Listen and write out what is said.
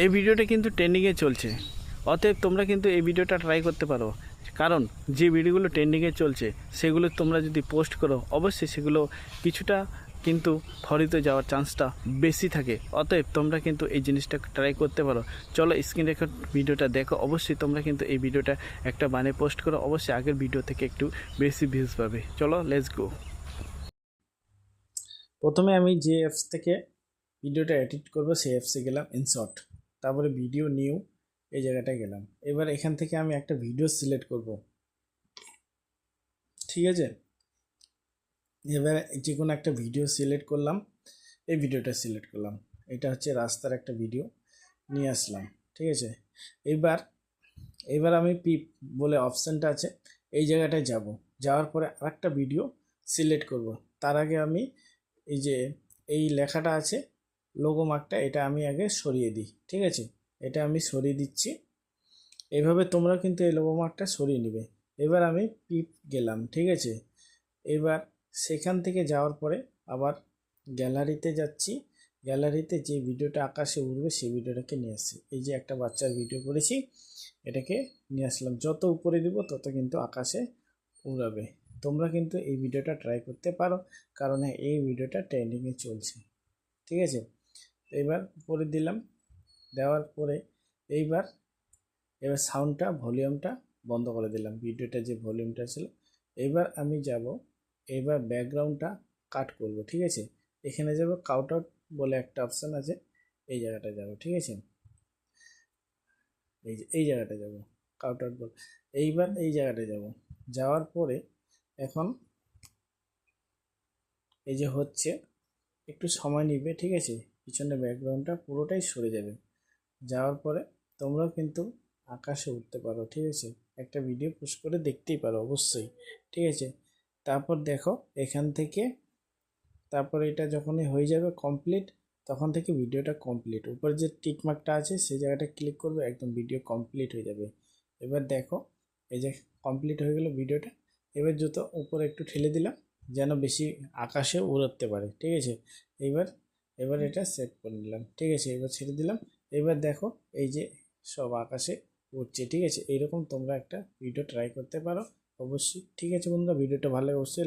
এই ভিডিওটা কিন্তু ট্রেন্ডিংয়ে চলছে, অতএব তোমরা কিন্তু এই ভিডিওটা ট্রাই করতে পারো। কারণ যে ভিডিওগুলো ট্রেন্ডিংয়ে চলছে সেগুলো তোমরা যদি পোস্ট করো অবশ্যই সেগুলো কিছুটা কিন্তু ফরিতে যাওয়ার চান্সটা বেশি থাকে। অতএব তোমরা কিন্তু এই জিনিসটা ট্রাই করতে পারো। চলো স্ক্রিন রেকর্ড ভিডিওটা দেখো, অবশ্যই তোমরা কিন্তু এই ভিডিওটা একটা বানিয়ে পোস্ট করো, অবশ্যই আগের ভিডিও থেকে একটু বেশি ভিউজ পাবে। চলো লেটস গো। প্রথমে আমি যে অ্যাপস থেকে ভিডিওটা এডিট করব সেই অ্যাপসে গেলাম, ইনশর্ট, তারপরে ভিডিও নিউ এই জায়গাটায় গেলাম। এবার এখান থেকে আমি একটা ভিডিও সিলেক্ট করব, ঠিক আছে। এবার যে কোনো একটা ভিডিও সিলেক্ট করলাম, এই ভিডিওটা সিলেক্ট করলাম, এটা হচ্ছে রাস্তার একটা ভিডিও নিয়ে আসলাম, ঠিক আছে। এবার এবার আমি পিপ বলে অপশানটা আছে এই জায়গাটায় যাব, যাওয়ার পরে আরেকটা ভিডিও সিলেক্ট করব। তার আগে আমি এই যে এই লেখাটা আছে লোগো মার্কটা, এটা আমি আগে সরিয়ে দিই, ঠিক আছে। এটা আমি সরিয়ে দিচ্ছি। এইভাবে তোমরা কিন্তু এই লোগো মার্কটা সরিয়ে নেবে। এবার আমি পিপ গেলাম, ঠিক আছে। এবার সেখান থেকে যাওয়ার পরে আবার গ্যালারিতে যাচ্ছি। গ্যালারিতে যে ভিডিওটা আকাশে উড়বে সেই ভিডিওটাকে নিয়ে আসছি। এই যে একটা বাচ্চার ভিডিও করেছি, এটাকে নিয়ে আসলাম। যত উপরে দিব তত কিন্তু আকাশে উড়াবে। তোমরা কিন্তু এই ভিডিওটা ট্রাই করতে পারো, কারণ এই ভিডিওটা ট্রেন্ডিংয়ে চলছে, ঠিক আছে। এবার উপরে দিলাম, দেওয়ার পরে এইবার সাউন্ডটা ভলিউমটা বন্ধ করে দিলাম, ভিডিওটা যে ভলিউমটা ছিল। এবার আমি যাব, এবার ব্যাকগ্রাউন্ডটা কাট করব, ঠিক আছে। এখানে যাব, কাট আউট বলে একটা অপশান আছে, এই জায়গাটা যাব, ঠিক আছে। এই জায়গাটা যাব, কাট আউট বল। এইবার এই জায়গাটা যাব, যাওয়ার পরে এখন এই যে হচ্ছে একটু সময় নিবে, ঠিক আছে। পিছনে ব্যাকগ্রাউন্ডটা পুরোটাই সরে যাবে। যাওয়ার পরে তোমরাও কিন্তু আকাশে উঠতে পারো, ঠিক আছে। একটা ভিডিও পোস্ট করে দেখতেই পারো অবশ্যই, ঠিক আছে। তারপর দেখো এখান থেকে, তারপর এটা যখনই হয়ে যাবে কমপ্লিট, তখন থেকে ভিডিওটা কমপ্লিট। উপরে যে টিক মার্কটা আছে সেই জায়গাটা ক্লিক করবে, একদম ভিডিও কমপ্লিট হয়ে যাবে। এবার দেখো এই যে কমপ্লিট হয়ে গেল ভিডিওটা। এবার জুতো উপরে একটু ঠেলে দিলাম যেন বেশি আকাশে উড়তে পারে, ঠিক আছে। এবার এবার এটা সেভ করে নিলাম, ঠিক আছে। এবার ছেড়ে দিলাম। এবার দেখো এই যে সব আকাশে উঠছে, ঠিক আছে। এইরকম তোমরা একটা ভিডিও ট্রাই করতে পারো অবশ্যই, ঠিক আছে বন্ধুরা। ভিডিওটা ভালো লাগে অবশ্যই